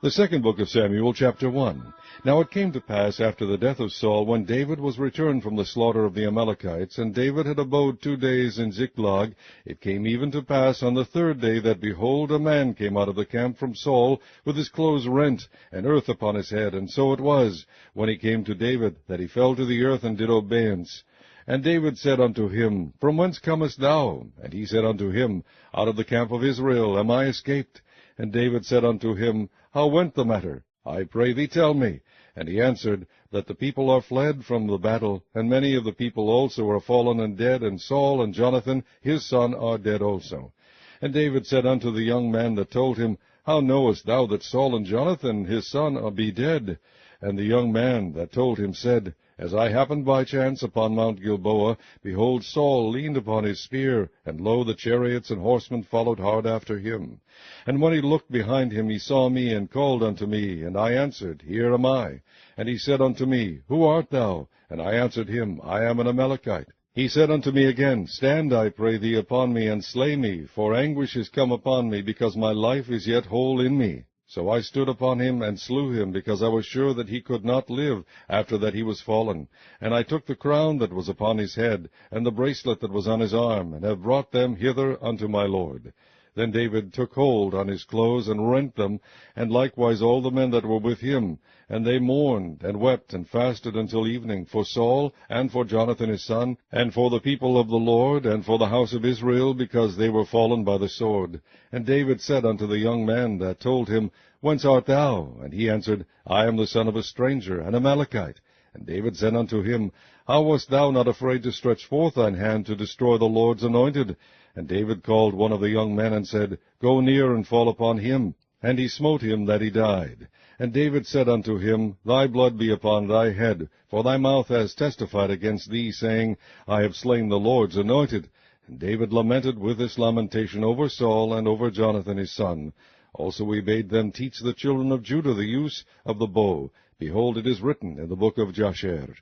The second book of Samuel, chapter 1. Now it came to pass after the death of Saul, when David was returned from the slaughter of the Amalekites, and David had abode 2 days in Ziklag, it came even to pass on the third day that, behold, a man came out of the camp from Saul, with his clothes rent, and earth upon his head. And so it was, when he came to David, that he fell to the earth and did obeisance. And David said unto him, From whence comest thou? And he said unto him, Out of the camp of Israel am I escaped. And David said unto him, How went the matter? I pray thee, tell me. And he answered, That the people are fled from the battle, and many of the people also are fallen and dead, and Saul and Jonathan his son are dead also. And David said unto the young man that told him, How knowest thou that Saul and Jonathan his son be dead? And the young man that told him said, As I happened by chance upon Mount Gilboa, behold, Saul leaned upon his spear, and lo, the chariots and horsemen followed hard after him. And when he looked behind him, he saw me, and called unto me, and I answered, Here am I. And he said unto me, Who art thou? And I answered him, I am an Amalekite. He said unto me again, Stand, I pray thee, upon me, and slay me, for anguish is come upon me, because my life is yet whole in me. So I stood upon him, and slew him, because I was sure that he could not live after that he was fallen. And I took the crown that was upon his head, and the bracelet that was on his arm, and have brought them hither unto my lord. Then David took hold on his clothes, and rent them, and likewise all the men that were with him. And they mourned, and wept, and fasted until evening, for Saul, and for Jonathan his son, and for the people of the Lord, and for the house of Israel, because they were fallen by the sword. And David said unto the young man that told him, Whence art thou? And he answered, I am the son of a stranger, an Amalekite. And David said unto him, How wast thou not afraid to stretch forth thine hand to destroy the Lord's anointed? And David called one of the young men, and said, Go near and fall upon him. And he smote him that he died. And David said unto him, Thy blood be upon thy head, for thy mouth has testified against thee, saying, I have slain the Lord's anointed. And David lamented with this lamentation over Saul and over Jonathan his son. Also he bade them teach the children of Judah the use of the bow. Behold, it is written in the book of Jasher,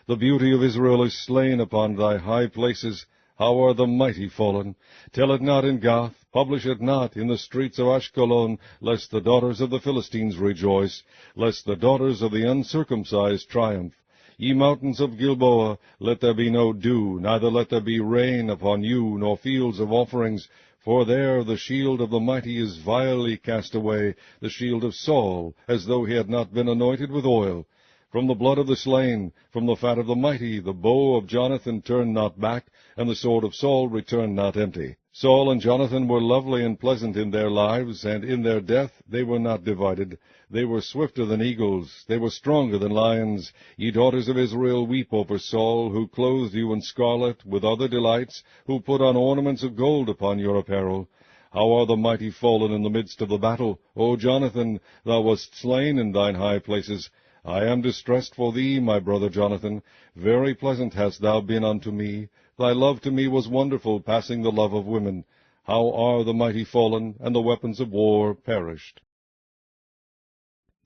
The beauty of Israel is slain upon thy high places. How are the mighty fallen? Tell it not in Gath, publish it not in the streets of Ashkelon, lest the daughters of the Philistines rejoice, lest the daughters of the uncircumcised triumph. Ye mountains of Gilboa, let there be no dew, neither let there be rain upon you, nor fields of offerings, for there the shield of the mighty is vilely cast away, the shield of Saul, as though he had not been anointed with oil. From the blood of the slain, from the fat of the mighty, the bow of Jonathan turned not back, and the sword of Saul returned not empty. Saul and Jonathan were lovely and pleasant in their lives, and in their death they were not divided. They were swifter than eagles, they were stronger than lions. Ye daughters of Israel, weep over Saul, who clothed you in scarlet with other delights, who put on ornaments of gold upon your apparel. How are the mighty fallen in the midst of the battle? O Jonathan, thou wast slain in thine high places. I am distressed for thee, my brother Jonathan. Very pleasant hast thou been unto me. Thy love to me was wonderful, passing the love of women. How are the mighty fallen, and the weapons of war perished.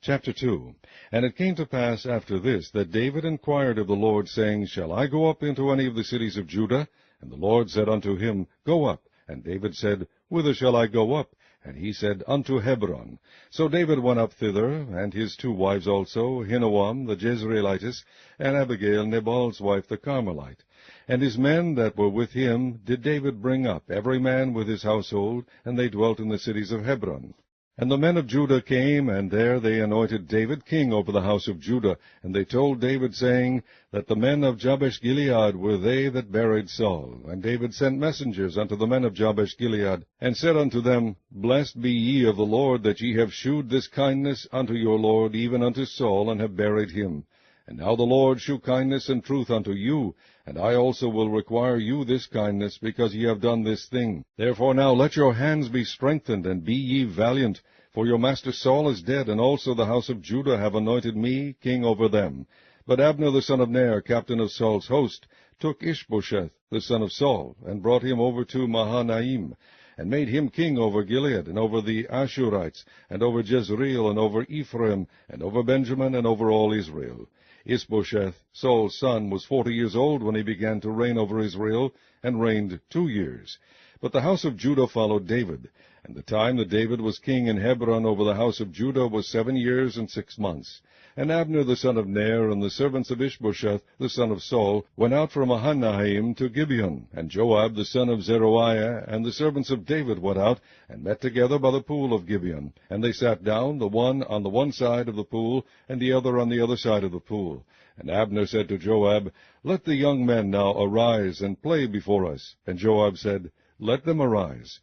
Chapter 2. And it came to pass after this, that David inquired of the Lord, saying, Shall I go up into any of the cities of Judah? And the Lord said unto him, Go up. And David said, Whither shall I go up? And he said, Unto Hebron. So David went up thither, and his 2 wives also, Ahinoam the Jezreelitess, and Abigail Nabal's wife the Carmelite. And his men that were with him did David bring up, every man with his household, and they dwelt in the cities of Hebron. And the men of Judah came, and there they anointed David king over the house of Judah. And they told David, saying, that the men of Jabesh-Gilead were they that buried Saul. And David sent messengers unto the men of Jabesh-Gilead, and said unto them, Blessed be ye of the Lord, that ye have shewed this kindness unto your Lord, even unto Saul, and have buried him. And now the Lord shew kindness and truth unto you, and I also will require you this kindness, because ye have done this thing. Therefore now let your hands be strengthened, and be ye valiant, for your master Saul is dead, and also the house of Judah have anointed me king over them. But Abner the son of Ner, captain of Saul's host, took Ishbosheth the son of Saul, and brought him over to Mahanaim, and made him king over Gilead, and over the Ashurites, and over Jezreel, and over Ephraim, and over Benjamin, and over all Israel. Ishbosheth, Saul's son, was 40 years old when he began to reign over Israel, and reigned 2 years. But the house of Judah followed David, and the time that David was king in Hebron over the house of Judah was 7 years and 6 months. And Abner the son of Ner, and the servants of Ishbosheth the son of Saul, went out from Mahanaim to Gibeon. And Joab the son of Zeruiah, and the servants of David went out, and met together by the pool of Gibeon. And they sat down, the one on the one side of the pool, and the other on the other side of the pool. And Abner said to Joab, Let the young men now arise, and play before us. And Joab said, Let them arise.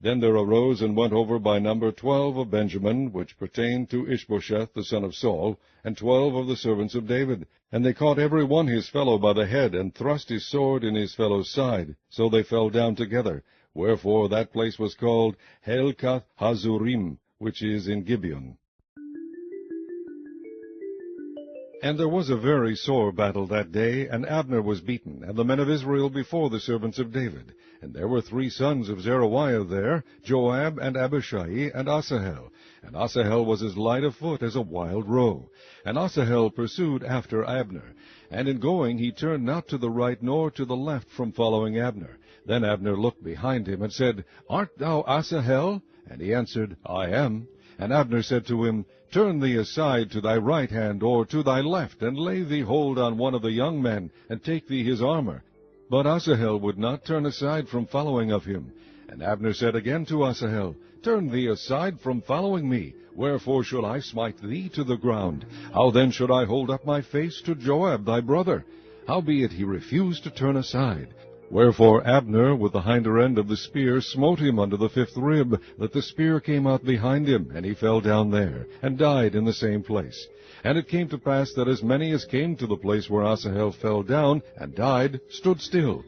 Then there arose and went over by number 12 of Benjamin, which pertained to Ishbosheth the son of Saul, and 12 of the servants of David. And they caught every one his fellow by the head, and thrust his sword in his fellow's side. So they fell down together. Wherefore that place was called Helkath Hazurim, which is in Gibeon. And there was a very sore battle that day, and Abner was beaten, and the men of Israel before the servants of David. And there were 3 sons of Zeruiah there, Joab, and Abishai, and Asahel. And Asahel was as light of foot as a wild roe. And Asahel pursued after Abner. And in going he turned not to the right nor to the left from following Abner. Then Abner looked behind him, and said, Art thou Asahel? And he answered, I am. And Abner said to him, Turn thee aside to thy right hand or to thy left, and lay thee hold on one of the young men, and take thee his armor. But Asahel would not turn aside from following of him. And Abner said again to Asahel, Turn thee aside from following me. Wherefore should I smite thee to the ground? How then should I hold up my face to Joab thy brother? Howbeit he refused to turn aside. Wherefore Abner with the hinder end of the spear smote him under the 5th rib, that the spear came out behind him, and he fell down there, and died in the same place. And it came to pass that as many as came to the place where Asahel fell down and died stood still.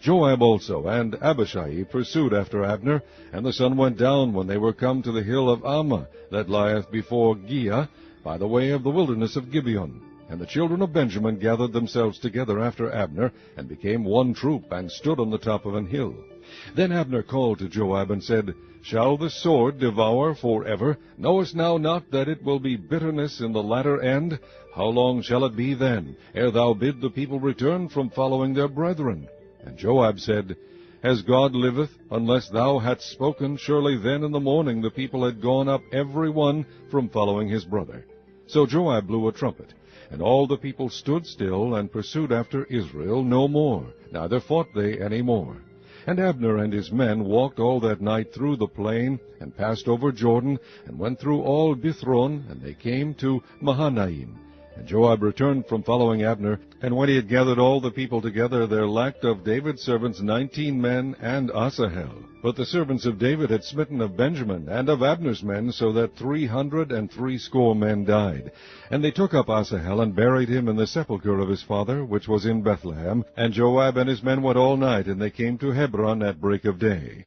Joab also and Abishai pursued after Abner, and the sun went down when they were come to the hill of Ammah, that lieth before Giah, by the way of the wilderness of Gibeon. And the children of Benjamin gathered themselves together after Abner, and became one troop, and stood on the top of an hill. Then Abner called to Joab, and said, Shall the sword devour forever? Knowest thou not that it will be bitterness in the latter end? How long shall it be then, ere thou bid the people return from following their brethren? And Joab said, As God liveth, unless thou hadst spoken, surely then in the morning the people had gone up every one from following his brother. So Joab blew a trumpet. And all the people stood still, and pursued after Israel no more, neither fought they any more. And Abner and his men walked all that night through the plain, and passed over Jordan, and went through all Bithron, and they came to Mahanaim. And Joab returned from following Abner, and when he had gathered all the people together, there lacked of David's servants 19 men, and Asahel. But the servants of David had smitten of Benjamin, and of Abner's men, so that 360 men died. And they took up Asahel, and buried him in the sepulchre of his father, which was in Bethlehem. And Joab and his men went all night, and they came to Hebron at break of day.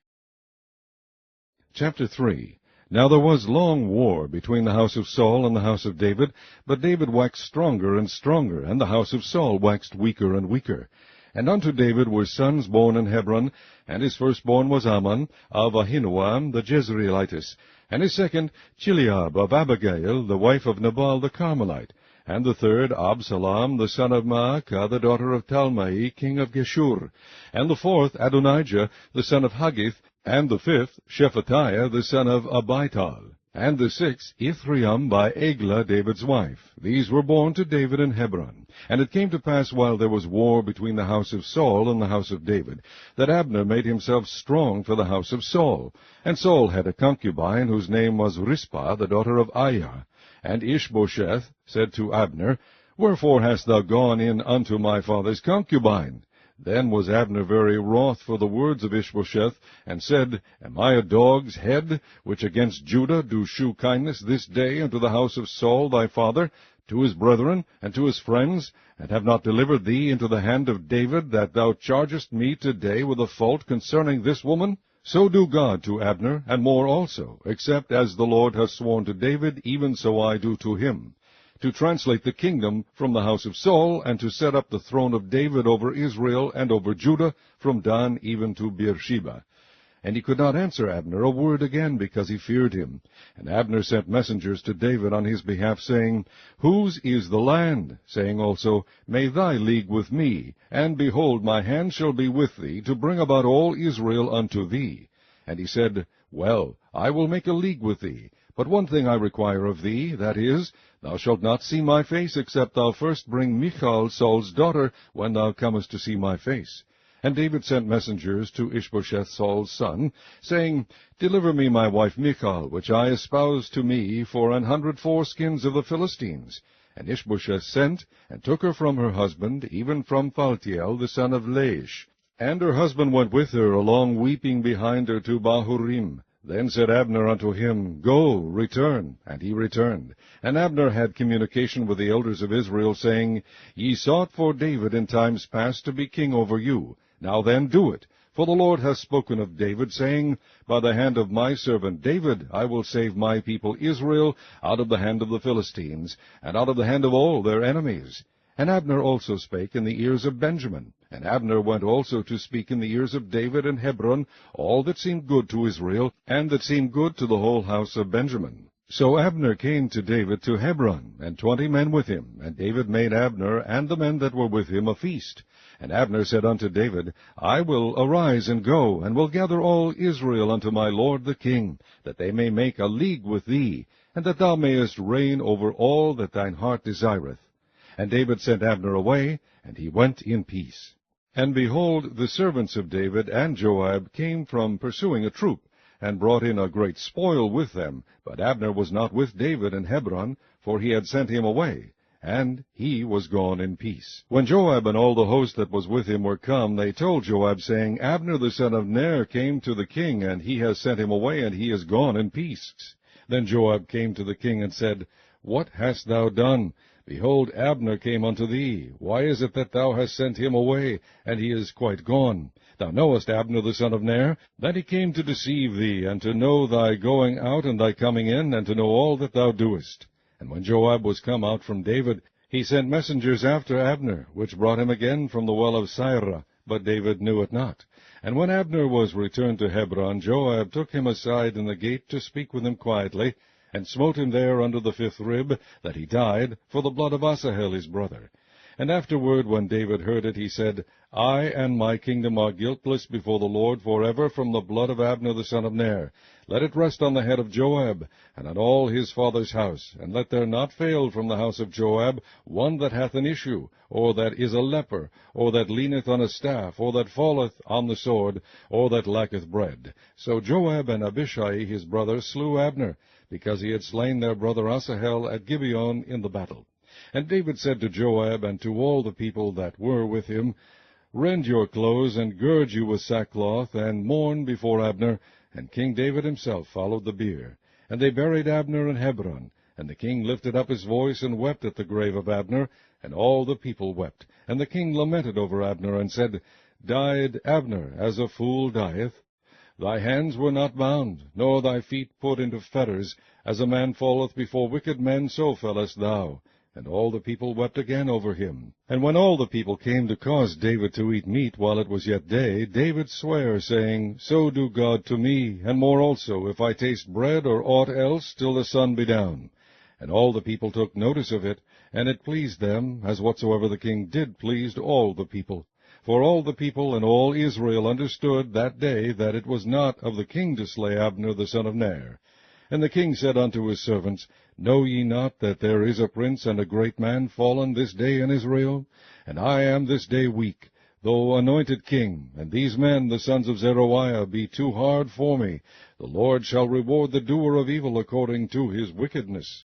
Chapter 3. Now there was long war between the house of Saul and the house of David, but David waxed stronger and stronger, and the house of Saul waxed weaker and weaker. And unto David were sons born in Hebron, and his firstborn was Amnon, of Ahinoam the Jezreelitess, and his second Chileab of Abigail, the wife of Nabal the Carmelite, and the third Absalom the son of Maacah, the daughter of Talmai, king of Geshur, and the fourth Adonijah the son of Haggith, and the fifth Shephatiah the son of Abital, and the sixth Ithream by Eglah David's wife. These were born to David in Hebron. And it came to pass, while there was war between the house of Saul and the house of David, that Abner made himself strong for the house of Saul. And Saul had a concubine, whose name was Rizpah, the daughter of Aiah. And Ishbosheth said to Abner, Wherefore hast thou gone in unto my father's concubine? Then was Abner very wroth for the words of Ishbosheth, and said, Am I a dog's head, which against Judah do shew kindness this day unto the house of Saul thy father, to his brethren, and to his friends, and have not delivered thee into the hand of David, that thou chargest me today with a fault concerning this woman? So do God to Abner, and more also, except as the Lord hath sworn to David, even so I do to him, to translate the kingdom from the house of Saul, and to set up the throne of David over Israel and over Judah, from Dan even to Beersheba. And he could not answer Abner a word again, because he feared him. And Abner sent messengers to David on his behalf, saying, Whose is the land? Saying also, May thy league with me, and behold, my hand shall be with thee, to bring about all Israel unto thee. And he said, Well, I will make a league with thee. But one thing I require of thee, that is, thou shalt not see my face, except thou first bring Michal, Saul's daughter, when thou comest to see my face. And David sent messengers to Ishbosheth, Saul's son, saying, Deliver me my wife Michal, which I espoused to me for 100 foreskins of the Philistines. And Ishbosheth sent, and took her from her husband, even from Phaltiel, the son of Laish. And her husband went with her, along weeping behind her to Bahurim. Then said Abner unto him, Go, return. And he returned. And Abner had communication with the elders of Israel, saying, Ye sought for David in times past to be king over you. Now then do it. For the Lord hath spoken of David, saying, By the hand of my servant David I will save my people Israel out of the hand of the Philistines, and out of the hand of all their enemies. And Abner also spake in the ears of Benjamin. And Abner went also to speak in the ears of David in Hebron all that seemed good to Israel, and that seemed good to the whole house of Benjamin. So Abner came to David to Hebron, and 20 men with him. And David made Abner and the men that were with him a feast. And Abner said unto David, I will arise and go, and will gather all Israel unto my lord the king, that they may make a league with thee, and that thou mayest reign over all that thine heart desireth. And David sent Abner away, and he went in peace. And behold, the servants of David and Joab came from pursuing a troop, and brought in a great spoil with them. But Abner was not with David in Hebron, for he had sent him away, and he was gone in peace. When Joab and all the host that was with him were come, they told Joab, saying, Abner the son of Ner came to the king, and he has sent him away, and he is gone in peace. Then Joab came to the king, and said, What hast thou done? Behold, Abner came unto thee. Why is it that thou hast sent him away, and he is quite gone? Thou knowest Abner the son of Ner, that he came to deceive thee, and to know thy going out and thy coming in, and to know all that thou doest. And when Joab was come out from David, he sent messengers after Abner, which brought him again from the well of Sirah, but David knew it not. And when Abner was returned to Hebron, Joab took him aside in the gate to speak with him quietly, and smote him there under the 5th rib, that he died, for the blood of Asahel his brother. And afterward, when David heard it, he said, I and my kingdom are guiltless before the Lord forever from the blood of Abner the son of Ner. Let it rest on the head of Joab, and on all his father's house, and let there not fail from the house of Joab one that hath an issue, or that is a leper, or that leaneth on a staff, or that falleth on the sword, or that lacketh bread. So Joab and Abishai his brother slew Abner, because he had slain their brother Asahel at Gibeon in the battle. And David said to Joab and to all the people that were with him, Rend your clothes, and gird you with sackcloth, and mourn before Abner. And King David himself followed the bier. And they buried Abner in Hebron. And the king lifted up his voice, and wept at the grave of Abner, and all the people wept. And the king lamented over Abner, and said, Died Abner as a fool dieth? Thy hands were not bound, nor thy feet put into fetters. As a man falleth before wicked men, so fellest thou. And all the people wept again over him. And when all the people came to cause David to eat meat while it was yet day, David sware, saying, So do God to me, and more also, if I taste bread or aught else, till the sun be down. And all the people took notice of it, and it pleased them, as whatsoever the king did pleased all the people. For all the people and all Israel understood that day that it was not of the king to slay Abner the son of Ner. And the king said unto his servants, Know ye not that there is a prince and a great man fallen this day in Israel? And I am this day weak, though anointed king, and these men, the sons of Zeruiah, be too hard for me. The Lord shall reward the doer of evil according to his wickedness.